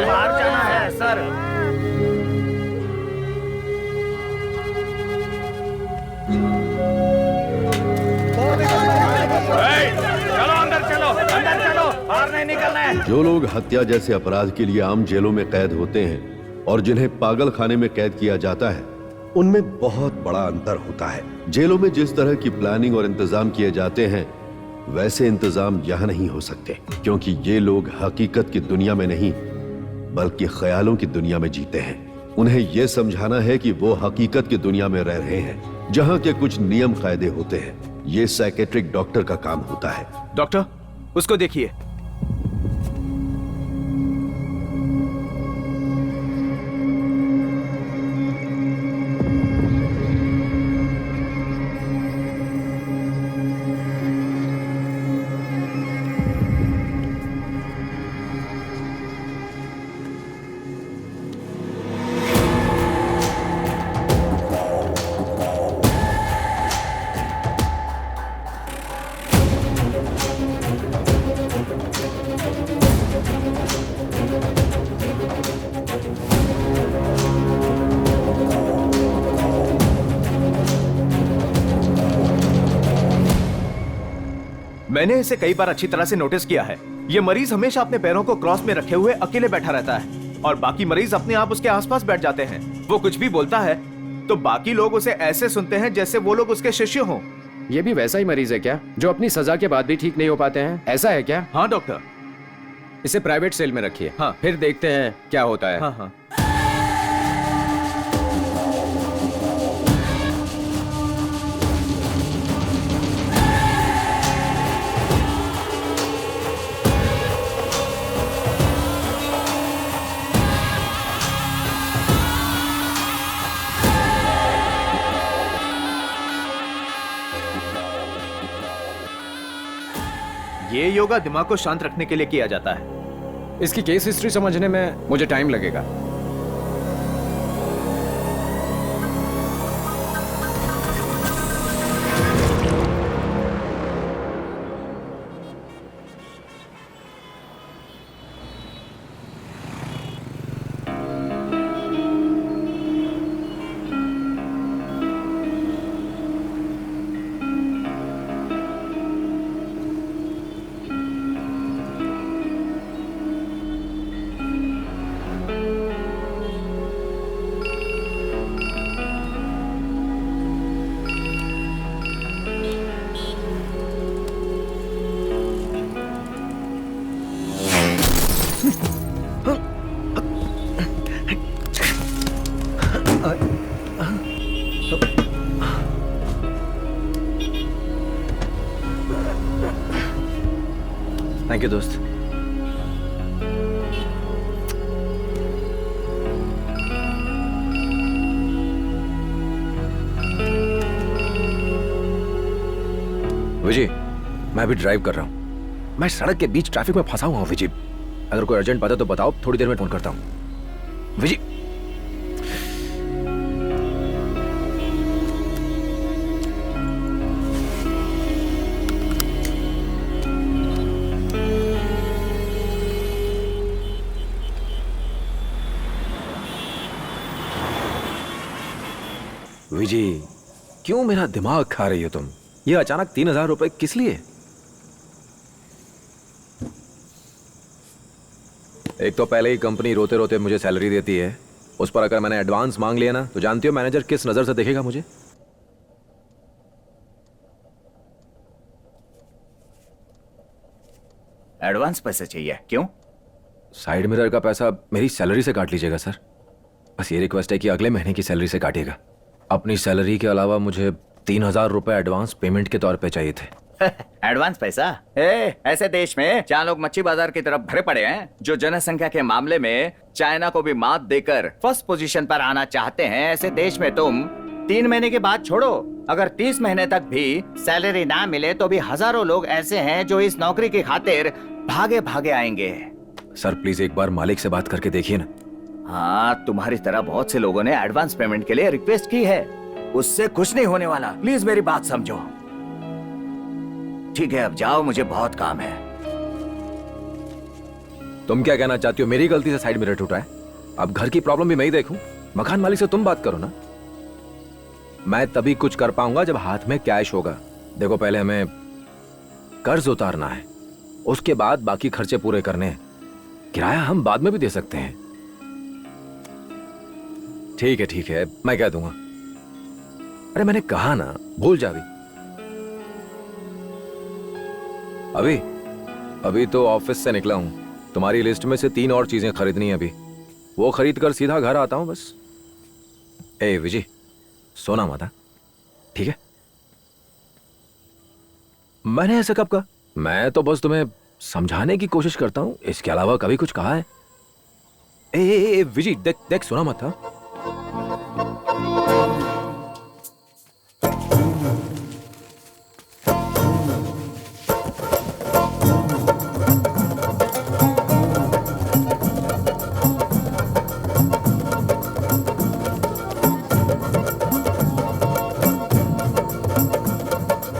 बाहर जाना है सर। चलो अंदर चलो, अंदर चलो, बाहर नहीं निकलना है। जो लोग हत्या जैसे अपराध के लिए आम जेलों में कैद होते हैं और जिन्हें पागल खाने में कैद किया जाता है, उनमें बहुत बड़ा अंतर होता है। जेलों में जिस तरह की प्लानिंग और इंतजाम किए जाते हैं, वैसे इंतजाम यहां नहीं हो सकते, क्योंकि ये लोग हकीकत की दुनिया में नहीं बल्कि ख्यालों की दुनिया में जीते हैं। उन्हें यह समझाना है कि वो हकीकत की दुनिया में रह रहे हैं, जहां के कुछ नियम कायदे होते हैं। ये साइकेट्रिक डॉक्टर का काम होता है। डॉक्टर, उसको देखिए। मैंने इसे कई बार अच्छी तरह से नोटिस किया है। ये मरीज हमेशा अपने पैरों को क्रॉस में रखे हुए अकेले बैठा रहता है और बाकी मरीज अपने आप उसके आसपास बैठ जाते हैं। वो कुछ भी बोलता है तो बाकी लोग उसे ऐसे सुनते हैं जैसे वो लोग उसके शिष्य हों। ये भी वैसा ही मरीज है क्या, जो अपनी सजा के बाद भी ठीक नहीं हो पाते हैं? ऐसा है क्या? हाँ डॉक्टर। इसे प्राइवेट सेल में रखिए। हाँ। फिर देखते हैं क्या होता है। हाँ हाँ। ये योगा दिमाग को शांत रखने के लिए किया जाता है। इसकी केस हिस्ट्री समझने में मुझे टाइम लगेगा। थैंक यू दोस्त। विजय, मैं अभी ड्राइव कर रहा हूँ। मैं सड़क के बीच ट्रैफिक में फंसा हुआ हूँ विजय। अगर कोई अर्जेंट बात है तो बताओ, थोड़ी देर में फोन करता हूँ। विजय। विजय, क्यों मेरा दिमाग खा रही हो तुम? ये अचानक 3,000 रुपए किस लिए? एक तो पहले ही कंपनी रोते रोते मुझे सैलरी देती है, उस पर अगर मैंने एडवांस मांग लिया ना तो जानती हो मैनेजर किस नजर से देखेगा मुझे। एडवांस पैसे चाहिए? क्यों? साइड मिरर का पैसा मेरी सैलरी से काट लीजिएगा सर। बस ये रिक्वेस्ट है कि अगले महीने की सैलरी से काटिएगा। अपनी सैलरी के अलावा मुझे 3,000 रुपए एडवांस पेमेंट के तौर पे चाहिए थे। एडवांस पैसा? ऐसे देश में जहाँ लोग मच्छी बाजार की तरफ भरे पड़े हैं, जो जनसंख्या के मामले में चाइना को भी मात देकर फर्स्ट पोजीशन पर आना चाहते हैं, ऐसे देश में तुम 3 महीने के बाद छोड़ो, अगर 30 महीने तक भी सैलरी ना मिले तो भी हजारों लोग ऐसे हैं जो इस नौकरी की खातिर भागे भागे आएंगे। सर प्लीज एक बार मालिक से बात करके देखिए ना। हाँ, तुम्हारी तरह बहुत से लोगों ने एडवांस पेमेंट के लिए रिक्वेस्ट की है, उससे कुछ नहीं होने वाला। प्लीज मेरी बात समझो। ठीक है, अब जाओ, मुझे बहुत काम है। तुम क्या कहना चाहती हो? मेरी गलती से साइड मिरर टूटा है, अब घर की प्रॉब्लम भी मैं ही देखूं? मकान मालिक से तुम बात करो ना। मैं तभी कुछ कर पाऊंगा जब हाथ में कैश होगा। देखो, पहले हमें कर्ज उतारना है, उसके बाद बाकी खर्चे पूरे करने हैं। किराया हम बाद में भी दे सकते हैं। ठीक है, मैं कह दूंगा। अरे मैंने कहा ना, भूल जा अभी तो ऑफिस से निकला हूं। तुम्हारी लिस्ट में से 3 और चीजें खरीदनी है, अभी वो खरीद कर सीधा घर आता हूं बस। ए विजय, सोना मत, ठीक है? मैंने ऐसा कब कहा? मैं तो बस तुम्हें समझाने की कोशिश करता हूं, इसके अलावा कभी कुछ कहा है? ए विजय, देख सोना मत था।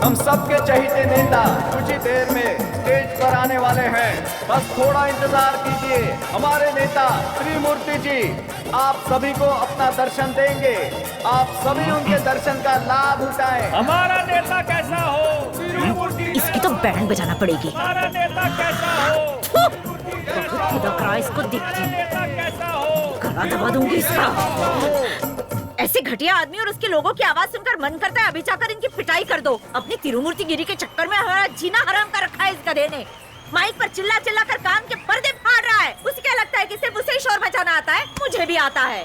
हम सबके चहीते नेता कुछ ही देर में स्टेज पर आने वाले हैं, बस थोड़ा इंतजार कीजिए। हमारे नेता त्रिमूर्ति जी आप सभी को अपना दर्शन देंगे, आप सभी उनके दर्शन का लाभ उठाएं। हमारा नेता कैसा हो? त्रिमूर्ति इसकी तो बैंड बजाना पड़ेगी। हमारा नेता कैसा हो? खुदा करा इसको देखती, नेता कैसा हो? गला दबा दूंगी इसका। ऐसे घटिया आदमी और उसके लोगों की आवाज सुनकर मन करता है अभी जाकर इनकी पिटाई कर दो। अपनी तिरुमूर्ति गिरी के चक्कर में हमारा जीना हराम कर रखा है इस गधे ने। माइक पर चिल्ला चिल्ला कर कान के पर्दे फाड़ रहा है। उसे क्या लगता है कि सिर्फ उसे ही शोर मचाना आता है? मुझे भी आता है,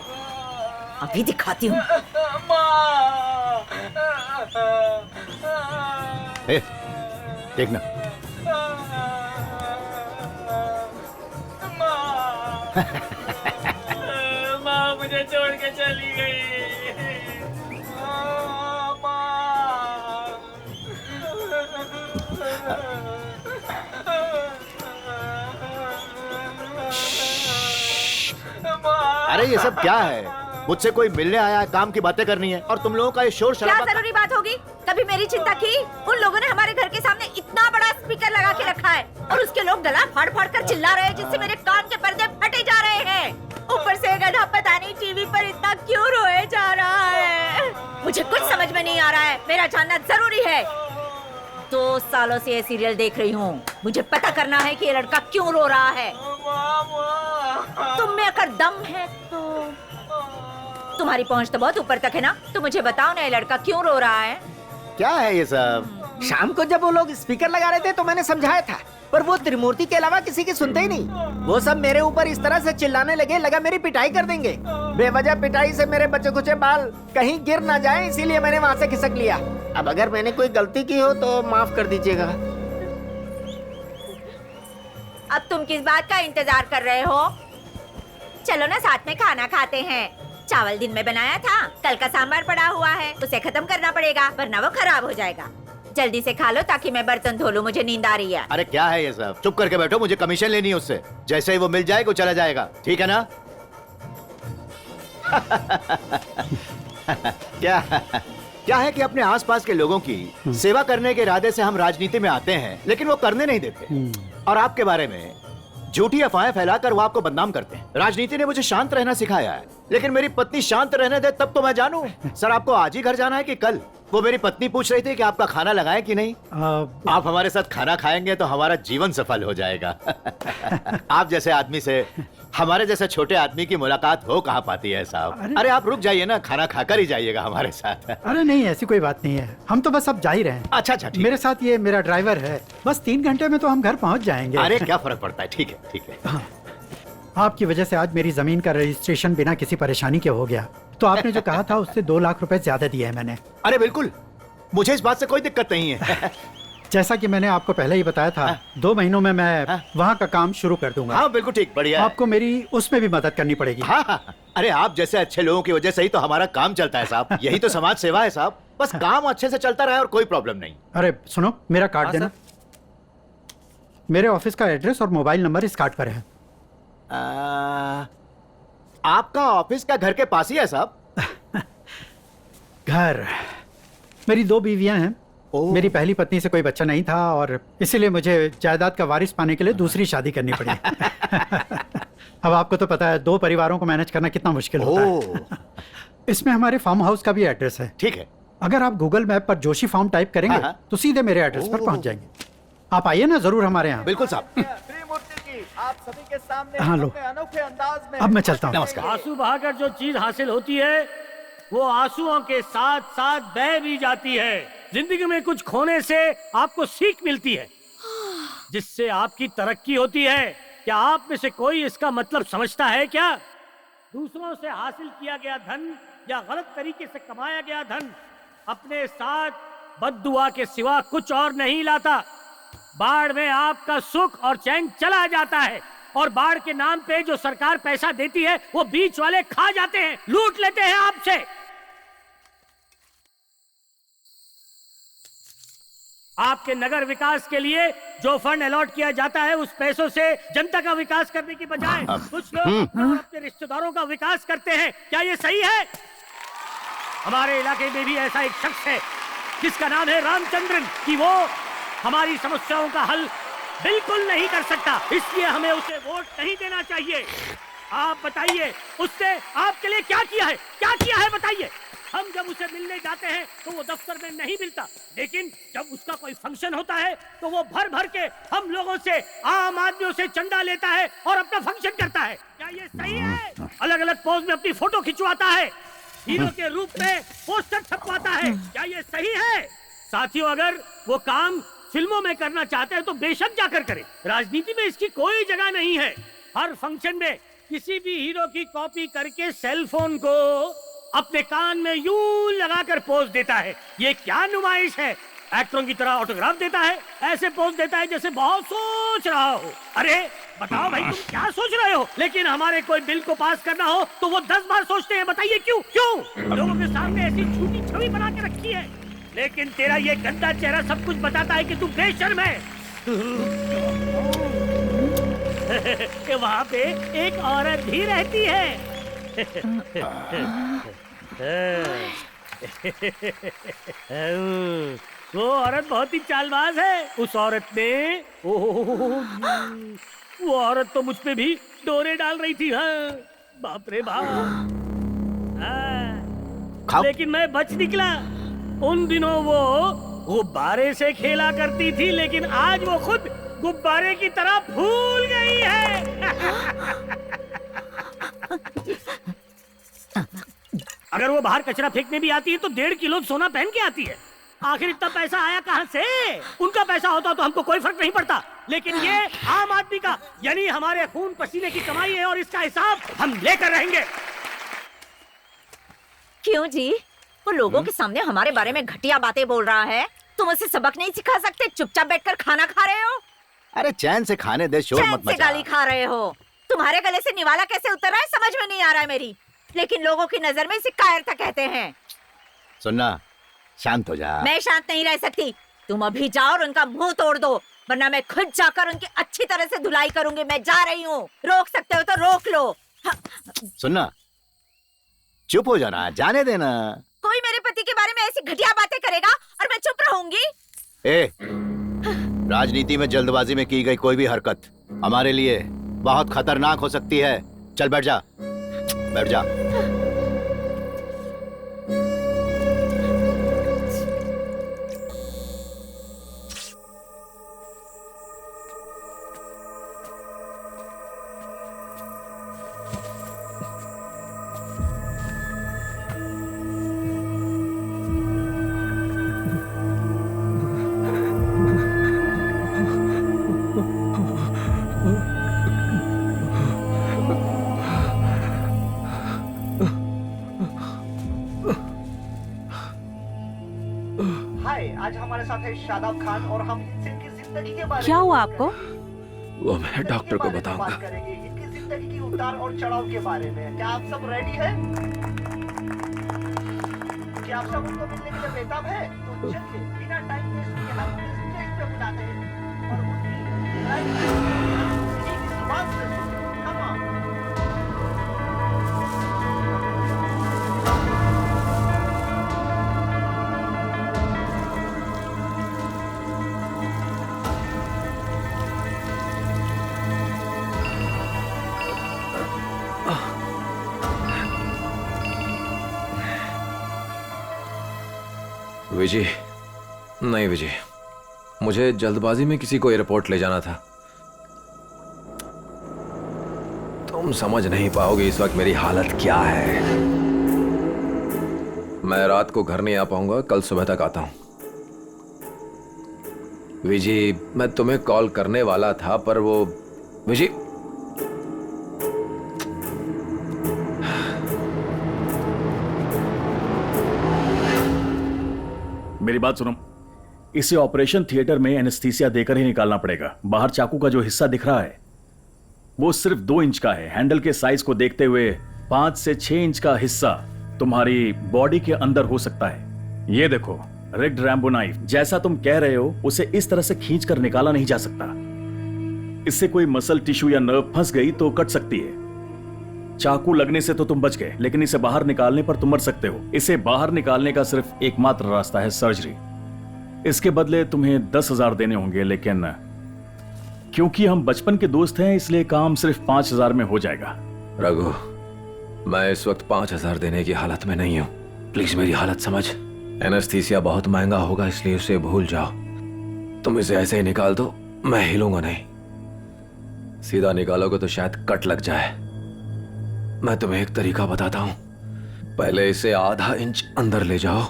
अभी दिखाती हूँ। देखना, माँ मुझे छोड़ के चली गई। अरे ये सब क्या है? मुझसे कोई मिलने आया है, काम की बातें करनी है, और तुम लोगों का ये शोर क्या शराबा। जरूरी बात होगी? कभी मेरी चिंता की? उन लोगों ने हमारे घर के सामने इतना बड़ा स्पीकर लगा के रखा है और उसके लोग गला फाड़ फाड़ कर चिल्ला रहे हैं, जिससे मेरे कान के पर्दे फटे जा रहे हैं। ऊपर से गधा पता नहीं टीवी पर इतना क्यों रोए जा रहा है। मुझे कुछ समझ में नहीं आ रहा है, मेरा जानना जरूरी है। 2 सालों से ये सीरियल देख रही हूँ, मुझे पता करना है कि ये लड़का क्यों रो रहा है। तुम में अगर दम है तो तुम्हारी पहुंच तो बहुत ऊपर तक है ना, तो मुझे बताओ ना, ये लड़का क्यों रो रहा है? क्या है ये सब? शाम को जब वो लोग स्पीकर लगा रहे थे तो मैंने समझाया था, पर वो त्रिमूर्ति के अलावा किसी की सुनते ही नहीं। वो सब मेरे ऊपर इस तरह से चिल्लाने लगे, लगा मेरी पिटाई कर देंगे। बेवजह पिटाई से मेरे बच्चे कुचे बाल कहीं गिर ना जाए, इसीलिए मैंने वहाँ से खिसक लिया। अब अगर मैंने कोई गलती की हो तो माफ कर दीजिएगा। अब तुम किस बात का इंतजार कर रहे हो? चलो ना साथ में खाना खाते हैं। चावल दिन में बनाया था, कल का सांभर पड़ा हुआ है, उसे खत्म करना पड़ेगा वरना वो खराब हो जाएगा। जल्दी से खा लो ताकि मैं बर्तन धो लूं, मुझे नींद आ रही है। अरे क्या है ये सब? चुप करके बैठो, मुझे कमीशन लेनी है उससे। जैसे ही वो मिल जाएगा वो चला जाएगा, ठीक है ना? क्या है कि अपने आसपास के लोगों की सेवा करने के इरादे से हम राजनीति में आते हैं, लेकिन वो करने नहीं देते और आपके बारे में झूठी अफवाहें फैलाकर वो आपको बदनाम करते हैं। राजनीति ने मुझे शांत रहना सिखाया है, लेकिन मेरी पत्नी शांत रहने दे तब तो मैं जानूं। सर, आपको आज ही घर जाना है कि कल? वो मेरी पत्नी पूछ रही थी कि आपका खाना लगाएं कि नहीं। आप हमारे साथ खाना खाएंगे तो हमारा जीवन सफल हो जाएगा। आप जैसे आदमी से हमारे जैसे छोटे आदमी की मुलाकात हो कहाँ पाती है साहब? अरे आप रुक जाइए ना, खाना खाकर ही जाइएगा हमारे साथ। अरे नहीं, ऐसी कोई बात नहीं है, हम तो बस अब जा ही रहे हैं। अच्छा अच्छा, मेरे साथ ये मेरा ड्राइवर है, बस 3 घंटे में तो हम घर पहुंच जाएंगे। अरे क्या फर्क पड़ता है, ठीक है ठीक है। हाँ, आपकी वजह से आज मेरी जमीन का रजिस्ट्रेशन बिना किसी परेशानी के हो गया। तो आपने जो कहा था उससे 2 लाख रुपए ज्यादा दिए हैं मैंने। अरे बिल्कुल, मुझे इस बात से कोई दिक्कत नहीं है। जैसा कि मैंने आपको पहले ही बताया था, 2 महीनों में मैं वहाँ का काम शुरू कर दूंगा। हाँ बिल्कुल ठीक, बढ़िया है। आपको मेरी उसमें भी मदद करनी पड़ेगी। हाँ हाँ, अरे आप जैसे अच्छे लोगों की वजह से ही तो हमारा काम चलता है साहब। यही तो समाज सेवा है साहब। बस काम अच्छे से चलता रहे और कोई प्रॉब्लम नहीं। अरे सुनो, मेरा कार्ड देना। मेरे ऑफिस का एड्रेस और मोबाइल नंबर इस कार्ड पर है। आपका ऑफिस का घर के पास ही है साहब? घर, मेरी 2 बीवियां हैं। मेरी पहली पत्नी से कोई बच्चा नहीं था और इसीलिए मुझे जायदाद का वारिस पाने के लिए दूसरी शादी करनी पड़ी। अब आपको तो पता है 2 परिवारों को मैनेज करना कितना मुश्किल होता है। इसमें हमारे फार्म हाउस का भी एड्रेस है। ठीक है। अगर आप गूगल मैप पर जोशी फार्म टाइप करेंगे तो सीधे मेरे एड्रेस पर पहुंच जाएंगे। आप आइए ना जरूर हमारे यहाँ। बिल्कुल साहब। आप सभी के सामने हाँ लो, अनोखे अंदाज में अब मैं चलता हूँ। नमस्कार। आंसू बहाकर जो चीज हासिल होती है वो आंसुओं के साथ साथ बह भी जाती है। जिंदगी में कुछ खोने से आपको सीख मिलती है जिससे आपकी तरक्की होती है। क्या आप में से कोई इसका मतलब समझता है क्या? दूसरों से हासिल किया गया धन या गलत तरीके से कमाया गया धन अपने साथ बद्दुआ के सिवा कुछ और नहीं लाता। बाढ़ में आपका सुख और चैन चला जाता है और बाढ़ के नाम पे जो सरकार पैसा देती है वो बीच वाले खा जाते हैं, लूट लेते हैं आपसे। आपके नगर विकास के लिए जो फंड अलॉट किया जाता है उस पैसों से जनता का विकास करने की बजाय कुछ लोग अपने रिश्तेदारों का विकास करते हैं। क्या ये सही है? हमारे इलाके में भी ऐसा एक शख्स है जिसका नाम है रामचंद्रन कि वो हमारी समस्याओं का हल बिल्कुल नहीं कर सकता, इसलिए हमें उसे वोट नहीं देना चाहिए। आप बताइए उसने आपके लिए क्या किया है? क्या किया है बताइए। हम जब उसे मिलने जाते हैं तो वो दफ्तर में नहीं मिलता, लेकिन जब उसका कोई फंक्शन होता है तो वो भर भर के हम लोगों से, आम आदमियों से चंदा लेता है और अपना फंक्शन करता है। क्या ये सही है? अलग अलग पोज में अपनी फोटो खिंचवाता है, हीरो के रूप में पोस्टर छपवाता है। क्या ये सही है? साथियों, अगर वो काम फिल्मों में करना चाहते हैं तो बेशक जाकर करें। राजनीति में इसकी कोई जगह नहीं है। हर फंक्शन में किसी भी हीरो की कॉपी करके सेलफोन को अपने कान में यूं लगाकर पोज देता है। ये क्या नुमाइश है? एक्टरों की तरह ऑटोग्राफ देता है, ऐसे पोज देता है जैसे बहुत सोच रहा हो। अरे बताओ भाई, तुम क्या सोच रहे हो? लेकिन हमारे कोई बिल को पास करना हो तो वो 10 बार सोचते हैं। बताइए क्यों? क्यों? लोगों के सामने ऐसी झूठी छवि बना के रखी है, लेकिन तेरा ये गंदा चेहरा सब कुछ बताता है कि तू बेशर्म है। वहाँ पे एक औरत भी रहती है। वो औरत बहुत ही चालबाज है। उस औरत ने वो औरत तो मुझ पे भी डोरे डाल रही थी। हाँ, बाप रे बाप। लेकिन मैं बच निकला। उन दिनों वो गुब्बारे से खेला करती थी, लेकिन आज वो खुद गुब्बारे की तरह फूल गई है। अगर वो बाहर कचरा फेंकने भी आती है तो 1.5 किलो सोना पहन के आती है। आखिर इतना पैसा आया कहां से? उनका पैसा होता तो हमको कोई फर्क नहीं पड़ता, लेकिन ये आम आदमी का, यानी हमारे खून पसीने की कमाई है और इसका हिसाब हम लेकर रहेंगे। क्यों जी? वो लोगों के सामने हमारे बारे में घटिया बातें बोल रहा है। तुम उसे सबक नहीं सिखा सकते? चुपचाप बैठकर खाना खा रहे हो। अरे चैन से खाने दे, शोर मत मचा। गाली खा रहे हो। तुम्हारे गले से निवाला कैसे उतर रहा है समझ में नहीं आ रहा है मेरी, लेकिन लोगों की नजर में इसे कायरता कहते हैं। सुनना, शांत हो जा। मैं शांत नहीं रह सकती। तुम अभी जाओ और उनका मुंह तोड़ दो, वरना मैं खुद जाकर उनकी अच्छी तरह से धुलाई करूंगी। मैं जा रही हूँ। रोक सकते हो तो रोक लो। सुनना, चुप हो जाना, जाने देना। कोई मेरे पति के बारे में ऐसी घटिया बातें करेगा और मैं चुप रहूंगी? राजनीति में जल्दबाजी में की गई कोई भी हरकत हमारे लिए बहुत खतरनाक हो सकती है। चल बैठ जा, बैठ जा। आज हमारे साथ है शादाब खान और हम इनसे इनकी जिंदगी के बारे में क्या हुआ आपको? वो मैं डॉक्टर को बताऊंगा। बात करेंगे इनकी जिंदगी की उतार और चढ़ाव के बारे में। क्या आप सब रेडी हैं? क्या आप सब उनको मिलने के लिए बेताब है? तो चलिए बिना टाइम वेस्ट किए हम उन्हें स्टेज पे बुलाते हैं और उनकी लाइफ की जुबान से सुनिए। Come on. विजय, नहीं विजय, मुझे जल्दबाजी में किसी को एयरपोर्ट ले जाना था। तुम समझ नहीं पाओगे इस वक्त मेरी हालत क्या है। मैं रात को घर नहीं आ पाऊंगा, कल सुबह तक आता हूं। विजय, मैं तुम्हें कॉल करने वाला था पर वो विजय, मेरी बात सुनो, इसे ऑपरेशन थिएटर में एनेस्थीसिया देकर ही निकालना पड़ेगा। बाहर चाकू का जो हिस्सा दिख रहा है वो सिर्फ 2 इंच का है। हैंडल के साइज को देखते हुए 5 से 6 इंच का हिस्सा तुम्हारी बॉडी के अंदर हो सकता है। ये देखो, रिग्ड रैम्बो नाइफ, जैसा तुम कह रहे हो उसे इस तरह से खींच कर निकाला नहीं जा सकता। इससे कोई मसल टिश्यू या नर्व फंस गई तो कट सकती है। चाकू लगने से तो तुम बच गए, लेकिन इसे बाहर निकालने पर तुम मर सकते हो। इसे बाहर निकालने का सिर्फ एकमात्र रास्ता है सर्जरी। इसके बदले तुम्हें 10,000 देने होंगे, लेकिन क्योंकि हम बचपन के दोस्त हैं इसलिए काम सिर्फ 5,000 में हो जाएगा। रघु, मैं इस वक्त 5,000 देने की हालत में नहीं हूं। प्लीज मेरी हालत समझ। एनेस्थीसिया बहुत महंगा होगा, इसलिए उसे भूल जाओ। तुम इसे ऐसे ही निकाल दो, मैं हिलूंगा नहीं। सीधा निकालोगे तो शायद कट लग जाए। मैं तुम्हें एक तरीका बताता हूं। पहले इसे आधा इंच अंदर ले जाओ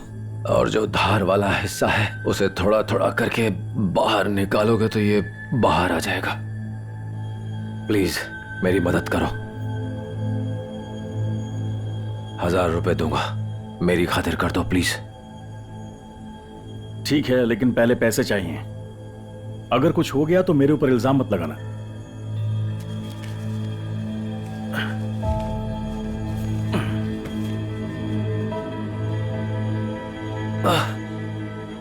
और जो धार वाला हिस्सा है उसे थोड़ा थोड़ा करके बाहर निकालोगे तो ये बाहर आ जाएगा। प्लीज मेरी मदद करो। 1,000 रुपए दूंगा, मेरी खातिर कर दो प्लीज। ठीक है, लेकिन पहले पैसे चाहिए। अगर कुछ हो गया तो मेरे ऊपर इल्जाम मत लगाना।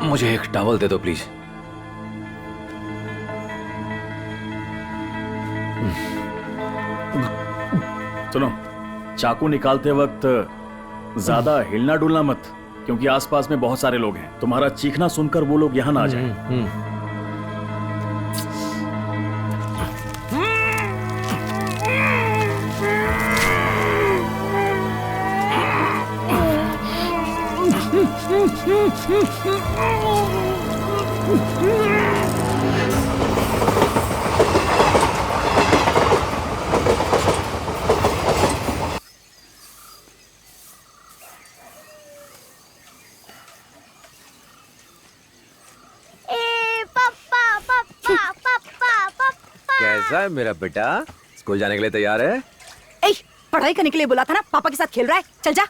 मुझे एक टॉवल दे दो प्लीज। सुनो, चाकू निकालते वक्त ज्यादा हिलना डुलना मत, क्योंकि आसपास में बहुत सारे लोग हैं। तुम्हारा चीखना सुनकर वो लोग यहां ना आ जाएं। कैसा है मेरा बेटा? स्कूल जाने के लिए तैयार है? ए, पढ़ाई करने के लिए बोला था ना, पापा के साथ खेल रहा है। चल जा।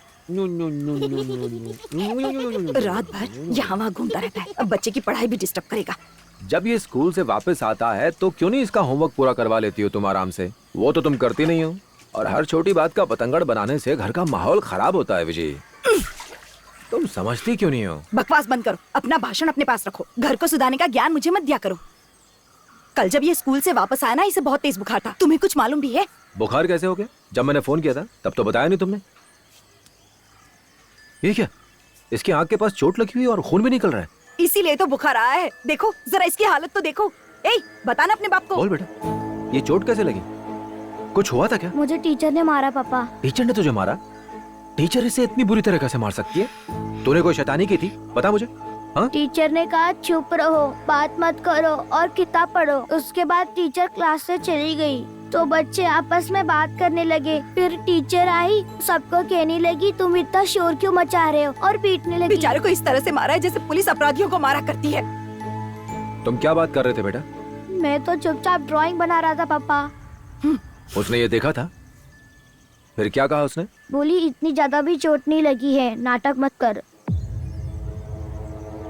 रात भर यहाँ वहाँ घूमता रहता है, अब बच्चे की पढ़ाई भी डिस्टर्ब करेगा। जब ये स्कूल से वापस आता है तो क्यों नहीं इसका होमवर्क पूरा करवा लेती हो तुम आराम से? वो तो तुम करती नहीं हो, और हर छोटी बात का पतंगड़ बनाने से घर का माहौल खराब होता है। विजय, तुम समझती क्यों नहीं हो? बकवास बंद करो, अपना भाषण अपने पास रखो। घर को सुधारने का ज्ञान मुझे मत दिया करो। कल जब ये स्कूल से वापस आया ना, इसे बहुत तेज बुखार था। तुम्हें कुछ मालूम भी है? बुखार कैसे हो गया? जब मैंने फोन किया था तब तो बताया नहीं तुमने। ये क्या, इसकी आंख के पास चोट लगी हुई और खून भी निकल रहा है। इसीलिए तो बुखार आया है। देखो जरा इसकी हालत तो देखो। ए, बताना अपने बाप को। बोल बेटा, ये चोट कैसे लगी? कुछ हुआ था क्या? मुझे टीचर ने मारा पापा। टीचर ने तुझे मारा? टीचर इसे इतनी बुरी तरह कैसे मार सकती है? तूने कोई शैतानी की थी? बता मुझे। हाँ? टीचर ने कहा चुप रहो, बात मत करो और किताब पढ़ो। उसके बाद टीचर क्लास से चली गई तो बच्चे आपस में बात करने लगे। फिर टीचर आई, सबको कहने लगी तुम इतना शोर क्यों मचा रहे हो, और पीटने लगी। बेचारे को इस तरह से मारा है जैसे पुलिस अपराधियों को मारा करती है। तुम क्या बात कर रहे थे बेटा? मैं तो चुपचाप ड्राइंग बना रहा था पापा। उसने ये देखा था? फिर क्या कहा उसने? बोली इतनी ज्यादा भी चोट नहीं लगी है, नाटक मत कर।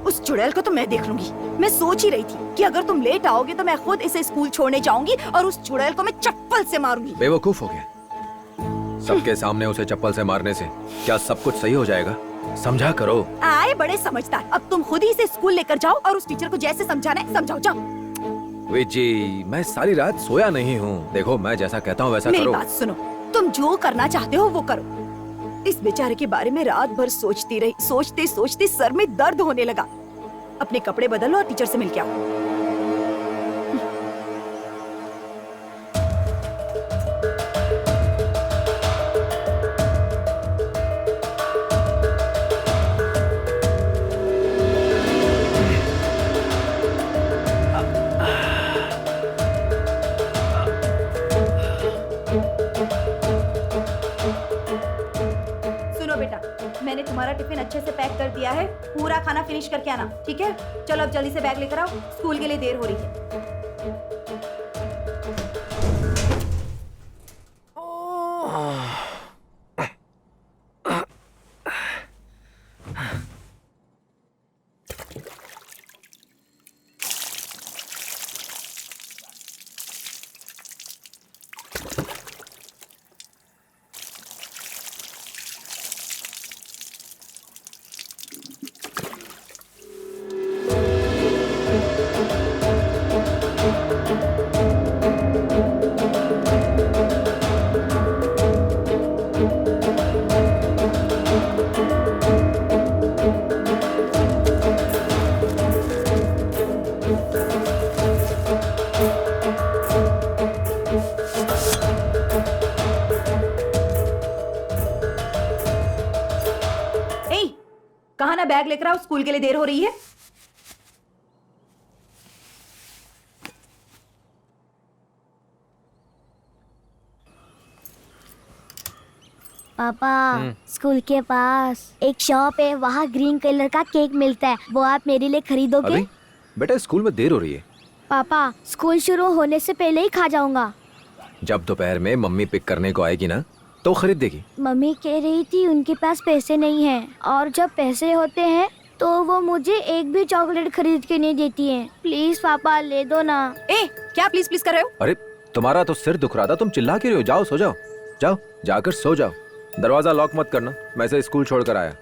उस चुड़ैल को तो मैं देख लूंगी। मैं सोच ही रही थी कि अगर तुम लेट आओगे तो मैं खुद इसे स्कूल छोड़ने जाऊंगी और उस चुड़ैल को मैं चप्पल से मारूंगी। बेवकूफ हो गया। सबके सामने उसे चप्पल से मारने से क्या सब कुछ सही हो जाएगा? समझा करो। आए बड़े समझदार। अब तुम खुद ही इसे स्कूल लेकर जाओ और उस टीचर को जैसे समझाना है समझाओ। जाओ। विजी, मैं सारी रात सोया नहीं हूँ। देखो, मैं जैसा कहता हूँ वैसा मेरी करो। बात सुनो, तुम जो करना चाहते हो वो करो। इस बेचारे के बारे में रात भर सोचती रही। सोचते सोचते सर में दर्द होने लगा। अपने कपड़े बदलो और टीचर से मिल के आओ। मैंने तुम्हारा टिफिन अच्छे से पैक कर दिया है। पूरा खाना फिनिश करके आना, ठीक है? चलो अब जल्दी से बैग लेकर आओ, स्कूल के लिए देर हो रही है। कहा ना बैग लेकर आओ, स्कूल के लिए देर हो रही है। पापा, स्कूल के पास एक शॉप है, वहाँ ग्रीन कलर का केक मिलता है, वो आप मेरे लिए खरीदोगे? अभी? बेटा, स्कूल में देर हो रही है। पापा, स्कूल शुरू होने से पहले ही खा जाऊंगा। जब दोपहर में मम्मी पिक करने को आएगी ना, तो खरीद देगी। मम्मी कह रही थी उनके पास पैसे नहीं हैं, और जब पैसे होते हैं तो वो मुझे एक भी चॉकलेट खरीद के नहीं देती हैं। प्लीज पापा, ले दो ना। क्या प्लीज प्लीज कर रहे हो? अरे, तुम्हारा तो सिर दुख रहा था, तुम चिल्ला क्यों रहे हो? जाओ सो जाओ, जाओ जाकर सो जाओ। दरवाजा लॉक मत करना, मैं इसे स्कूल छोड़कर आया।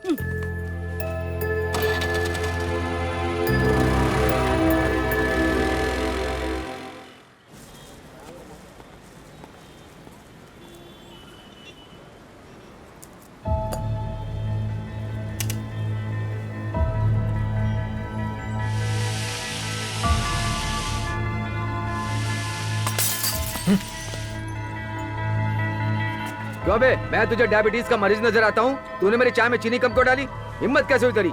क्यों बे, मैं तुझे डायबिटीज का मरीज नजर आता हूँ? तूने मेरी चाय में चीनी कम क्यों डाली? हिम्मत कैसे हुई तेरी?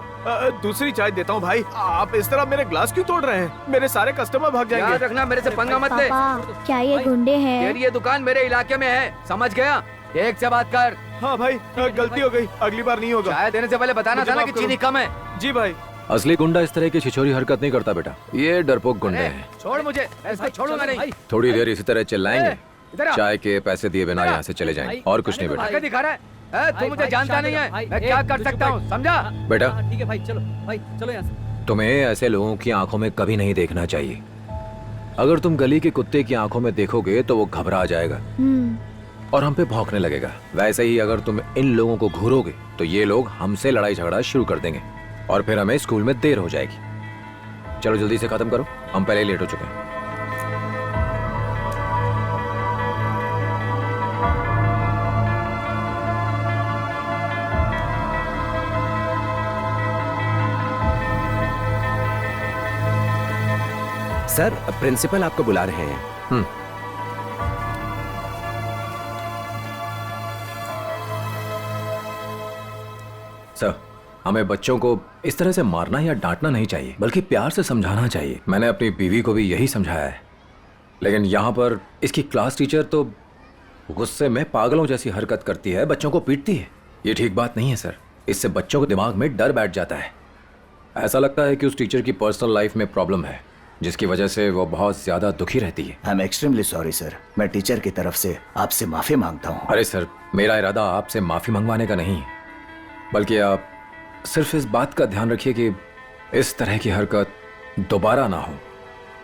दूसरी चाय देता हूँ भाई। आप इस तरह मेरे ग्लास क्यों तोड़ रहे हैं? मेरे सारे कस्टमर भाग जाएंगे। याद रखना, मेरे से पंगा मत ले। पापा, क्या ये गुंडे हैं? तेरी ये दुकान मेरे इलाके में है, समझ गया? एक से बात कर। हाँ भाई, गलती हो गई, अगली बार नहीं होगा। चाय देने से पहले बताना था ना कि चीनी कम है। जी भाई। असली गुंडा इस तरह की छिछोरी हरकत नहीं करता बेटा, ये डरपोक गुंडे हैं। छोड़ मुझे, ऐसा छोड़ूंगा नहीं। थोड़ी देर इसी तरह चिल्लाएंगे, चाय के पैसे दिए बिना यहाँ से चले जाएंगे, और कुछ नहीं बेटा। आगे दिखा रहा है, तू मुझे जानता नहीं है, मैं क्या कर सकता हूँ, समझा? बेटा, ठीक है भाई, चलो यहाँ से। तुम्हें ऐसे लोगों की आंखों में कभी नहीं देखना चाहिए। अगर तुम गली के कुत्ते की आंखों में देखोगे तो वो घबरा जाएगा और हम पे भौंकने लगेगा। वैसे ही अगर तुम इन लोगों को घूरोगे तो ये लोग हमसे लड़ाई झगड़ा शुरू कर देंगे और फिर हमें स्कूल में देर हो जाएगी। चलो जल्दी से खत्म करो, हम पहले ही लेट हो चुके हैं। सर, प्रिंसिपल आपको बुला रहे हैं। सर, हमें बच्चों को इस तरह से मारना या डांटना नहीं चाहिए, बल्कि प्यार से समझाना चाहिए। मैंने अपनी बीवी को भी यही समझाया है, लेकिन यहाँ पर इसकी क्लास टीचर तो गुस्से में पागलों जैसी हरकत करती है, बच्चों को पीटती है। ये ठीक बात नहीं है सर, इससे बच्चों के दिमाग में डर बैठ जाता है। ऐसा लगता है कि उस टीचर की पर्सनल लाइफ में प्रॉब्लम है, जिसकी वजह से वो बहुत ज्यादा दुखी रहती है। I am extremely sorry sir, मैं टीचर की तरफ से आपसे माफी मांगता हूँ। अरे सर, मेरा इरादा आपसे माफी मंगवाने का नहीं है, बल्कि आप सिर्फ इस बात का ध्यान रखिए कि इस तरह की हरकत दोबारा ना हो।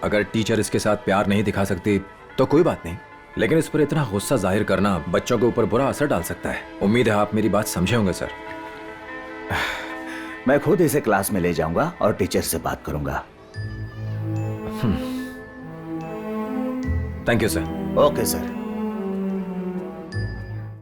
अगर टीचर इसके साथ प्यार नहीं दिखा सकती तो कोई बात नहीं, लेकिन इस पर इतना गुस्सा जाहिर करना बच्चों के ऊपर बुरा असर डाल सकता है। उम्मीद है आप मेरी बात समझे होंगे सर। मैं खुद इसे क्लास में ले जाऊंगा और टीचर से बात करूंगा। Thank you sir. Okay sir.